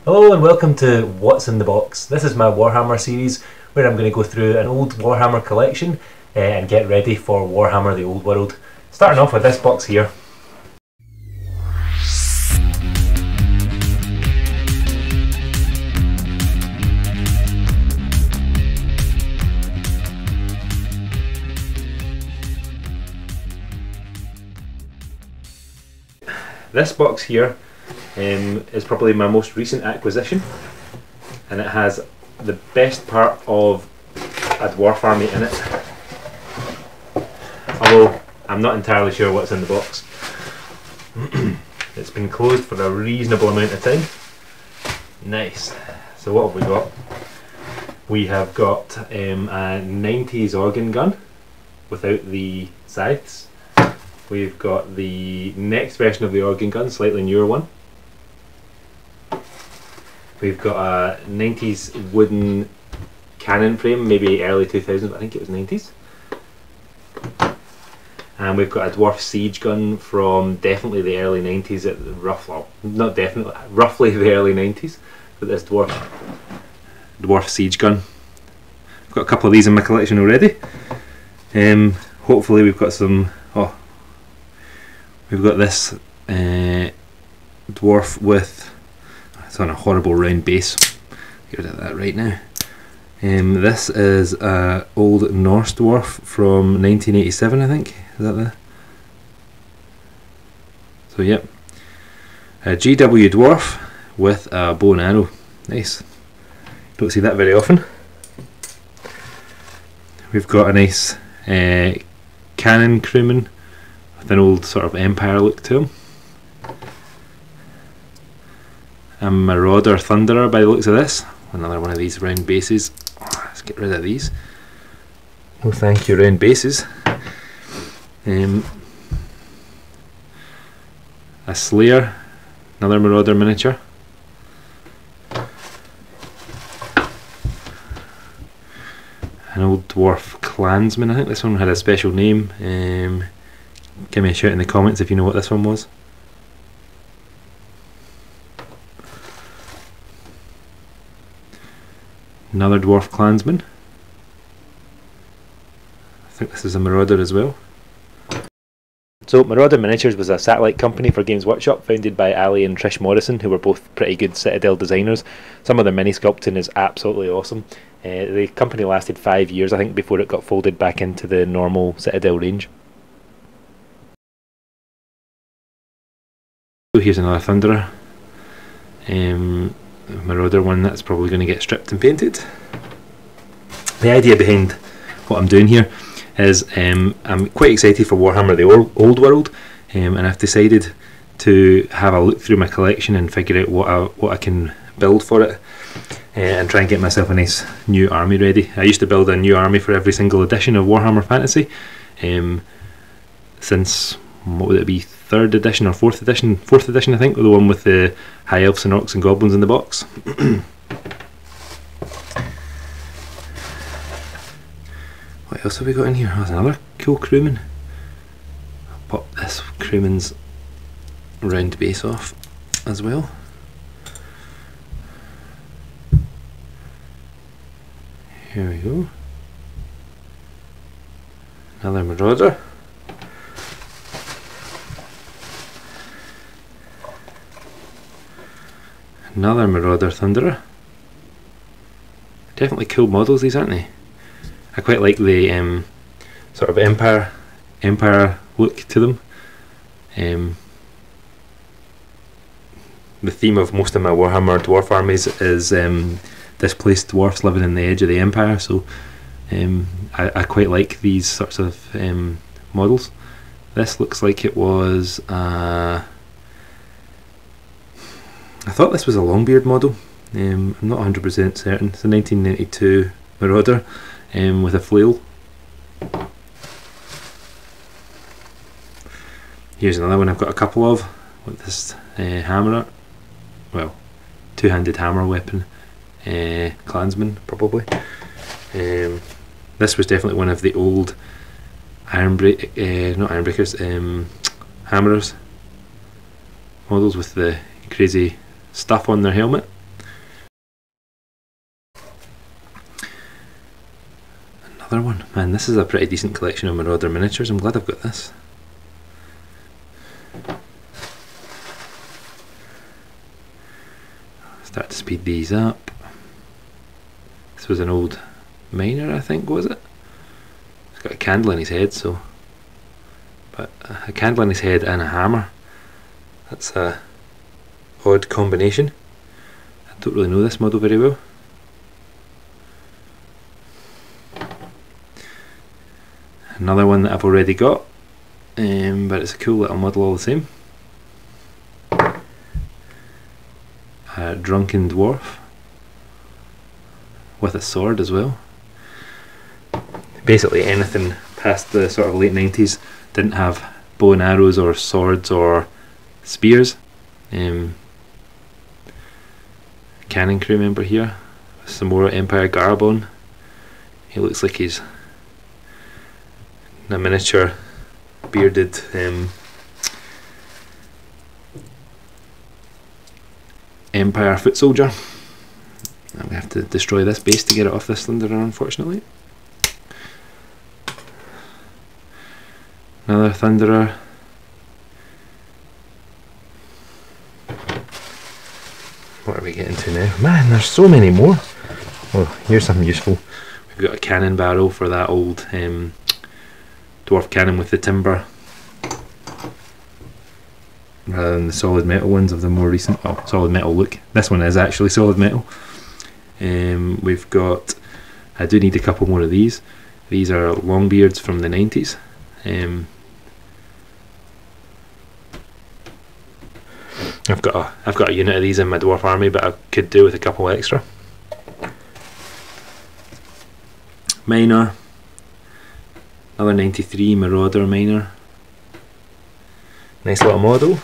Hello and welcome to What's in the Box. This is my Warhammer series where I'm going to go through an old Warhammer collection and get ready for Warhammer the Old World. Starting off with this box here. This box here is probably my most recent acquisition, and it has the best part of a dwarf army in it, although I'm not entirely sure what's in the box. It's been closed for a reasonable amount of time. Nice. So what have we got? We have got a 90s organ gun without the scythes. We've got the next version of the organ gun, slightly newer one. We've got a 90s wooden cannon frame, maybe early 2000s, but I think it was 90s. And we've got a Dwarf Siege Gun from definitely the early 90s, roughly the early 90s, for this Dwarf Siege Gun. I've got a couple of these in my collection already. Hopefully we've got some... We've got this dwarf with, it's on a horrible round base, get rid of that right now. This is an old Norse dwarf from 1987, I think, is that the? So yep, a GW dwarf with a bow and arrow, nice, don't see that very often. We've got a nice cannon crewman with an old sort of Empire look to him. A Marauder Thunderer by the looks of this. Another one of these round bases. Let's get rid of these. Oh, thank you, round bases. A Slayer, another Marauder miniature. An old dwarf clansman, I think this one had a special name. Give me a shout in the comments if you know what this one was. Another dwarf clansman. I think this is a Marauder as well. So Marauder Miniatures was a satellite company for Games Workshop, founded by Ali and Trish Morrison, who were both pretty good Citadel designers. Some of their mini sculpting is absolutely awesome. The company lasted 5 years, I think, before it got folded back into the normal Citadel range. So here's another Thunderer. Marauder one that's probably going to get stripped and painted. The idea behind what I'm doing here is I'm quite excited for Warhammer the Old World, and I've decided to have a look through my collection and figure out what I can build for it, and try and get myself a nice new army ready. I used to build a new army for every single edition of Warhammer Fantasy since, what would it be, 3rd edition or 4th edition? 4th edition, I think, the one with the high elves and orcs and goblins in the box. What else have we got in here? Oh, there's another cool crewman. I'll pop this crewman's round base off as well. Here we go. Another Marauder. Another Marauder Thunderer. Definitely cool models these, aren't they? I quite like the sort of Empire look to them. The theme of most of my Warhammer dwarf armies is displaced dwarfs living in the edge of the Empire, so I quite like these sorts of models. This looks like it was I thought this was a Longbeard model. I'm not 100% certain. It's a 1992 Marauder with a flail. Here's another one I've got a couple of with this hammer, well, two-handed hammer weapon, clansman probably. This was definitely one of the old hammerers models with the crazy stuff on their helmet. another one. Man, this is a pretty decent collection of Marauder miniatures. I'm glad I've got this. Start to speed these up. This was an old miner, I think, was it? He's got a candle in his head, so... But a candle in his head and a hammer. That's a odd combination. I don't really know this model very well. Another one that I've already got, but it's a cool little model all the same. A drunken dwarf with a sword as well. Basically anything past the sort of late 90s didn't have bow and arrows or swords or spears. Cannon crew member here, some more Empire garb on. He looks like he's a miniature bearded Empire foot soldier. I'm going to have to destroy this base to get it off this Thunderer, unfortunately. Another Thunderer. What are we getting to now? Man, there's so many more. Oh, here's something useful. We've got a cannon barrel for that old dwarf cannon with the timber, rather than the solid metal ones of the more recent, well, solid metal look. This one is actually solid metal. We've got, I do need a couple more of these. These are Longbeards from the 90s. I've got a unit of these in my dwarf army, but I could do with a couple extra. Miner. Another 93 Marauder miner. Nice little model.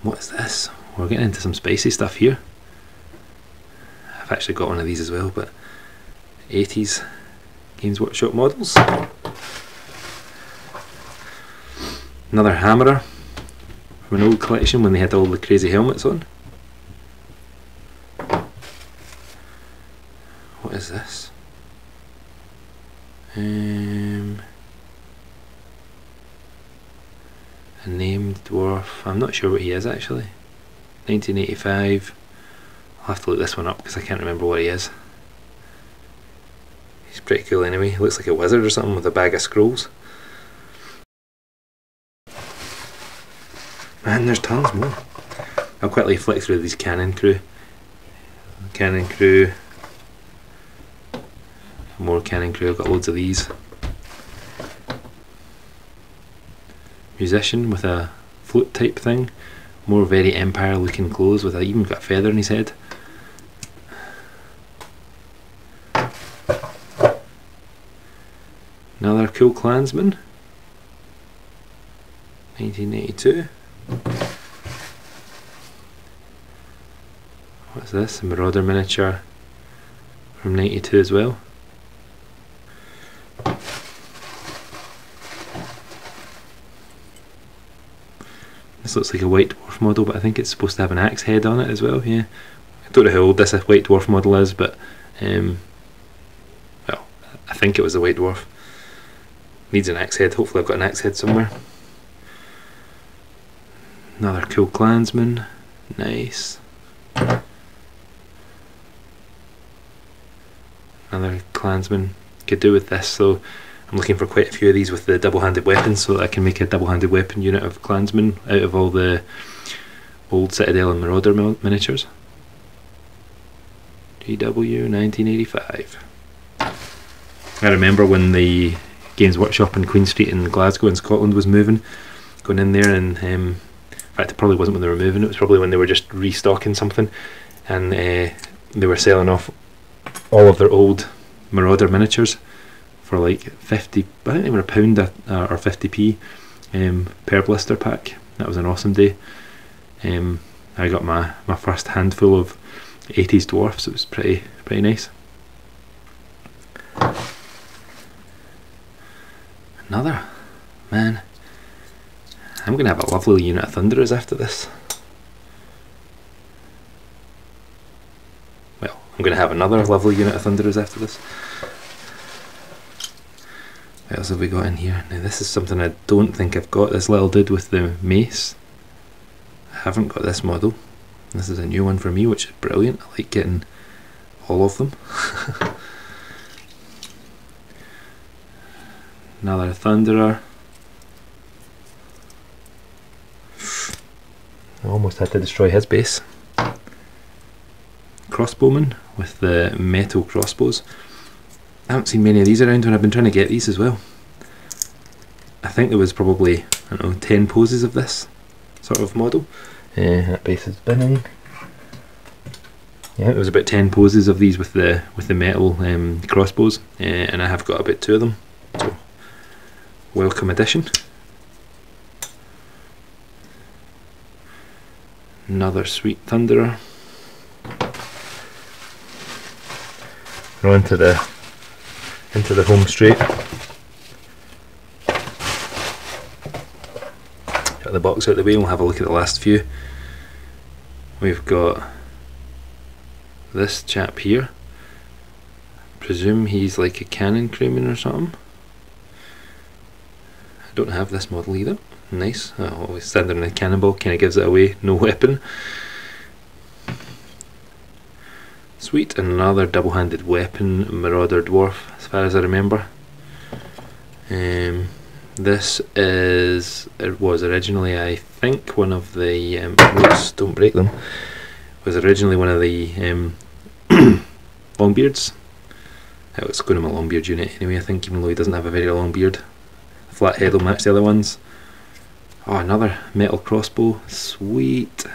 What is this? We're getting into some spicy stuff here. I've actually got one of these as well, but 80s Games Workshop models. Another hammerer from an old collection when they had all the crazy helmets on. What is this? A named dwarf. I'm not sure what he is actually. 1985. I'll have to look this one up because I can't remember what he is. He's pretty cool anyway. He looks like a wizard or something with a bag of scrolls. Man, there's tons more. I'll quickly flick through these cannon crew. Cannon crew. More cannon crew. I've got loads of these. Musician with a flute type thing. More very Empire looking clothes with even got a feather in his head. Another cool clansman. 1982. What's this? A Marauder miniature from 92 as well. This looks like a white dwarf model, but I think it's supposed to have an axe head on it as well. Yeah, I don't know how old this white dwarf model is, but well, I think it was a white dwarf. Needs an axe head. Hopefully I've got an axe head somewhere. Another cool clansman. Nice. Another clansman. Could do with this, so I'm looking for quite a few of these with the double-handed weapons so that I can make a double-handed weapon unit of clansmen out of all the old Citadel and Marauder miniatures. GW 1985. I remember when the Games Workshop in Queen Street in Glasgow in Scotland was moving, going in there, and in fact it probably wasn't when they were moving, it was probably when they were just restocking something, and they were selling off all of their old Marauder miniatures for like 50, I think they were £1 or 50p per blister pack. That was an awesome day. I got my first handful of 80s dwarfs. It was pretty nice. Another, man, I'm going to have a lovely unit of Thunderers after this. Well, I'm going to have another lovely unit of Thunderers after this. What else have we got in here? Now this is something I don't think I've got, this little dude with the mace. I haven't got this model. This is a new one for me, which is brilliant. I like getting all of them. Another Thunderer. I almost had to destroy his base. Crossbowman with the metal crossbows. I haven't seen many of these around when I've been trying to get these as well. I think there was probably, I don't know, 10 poses of this sort of model. That base is spinning. Yeah, there was about 10 poses of these with the metal crossbows, and I have got about 2 of them. So, welcome addition. Another sweet Thunderer. We're on to into the home straight. Got the box out of the way, we'll have a look at the last few. We've got this chap here. Presume he's like a cannon crewman or something. I don't have this model either. Nice. Oh, standing in a cannonball kind of gives it away. No weapon. Sweet. Another double-handed weapon, Marauder Dwarf, as far as I remember. This was originally, I think, one of the oops, don't break them. Was originally one of the Longbeards. I was going to my Longbeard unit anyway, I think, even though he doesn't have a very long beard. The flat head will match the other ones. Oh, another metal crossbow. Sweet.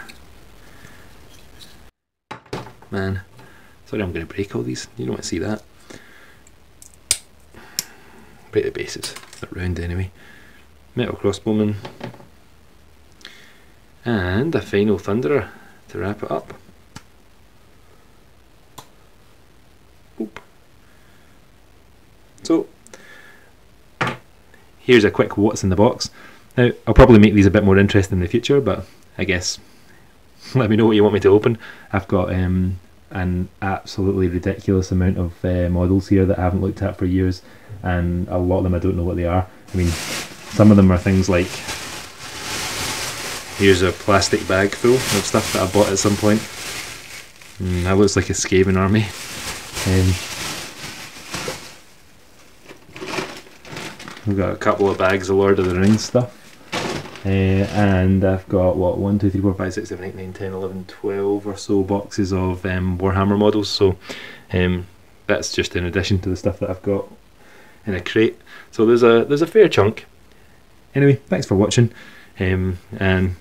Man. Sorry, I'm going to break all these. You don't want to see that. Break the bases. They're round anyway. Metal crossbowman. And a final Thunderer to wrap it up. Oop. So, here's a quick what's in the box. Now, I'll probably make these a bit more interesting in the future, but I guess let me know what you want me to open. I've got an absolutely ridiculous amount of models here that I haven't looked at for years, and a lot of them I don't know what they are. I mean, some of them are things like, here's a plastic bag full of stuff that I bought at some point. That looks like a Skaven army. We've got a couple of bags of Lord of the Rings stuff. And I've got, what, 1, 2, 3, 4, 5, 6, 7, 8, 9, 10, 11, 12 or so boxes of Warhammer models, so that's just in addition to the stuff that I've got in a crate. So there's a fair chunk. Anyway, thanks for watching, and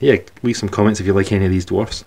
yeah, leave some comments if you like any of these dwarfs.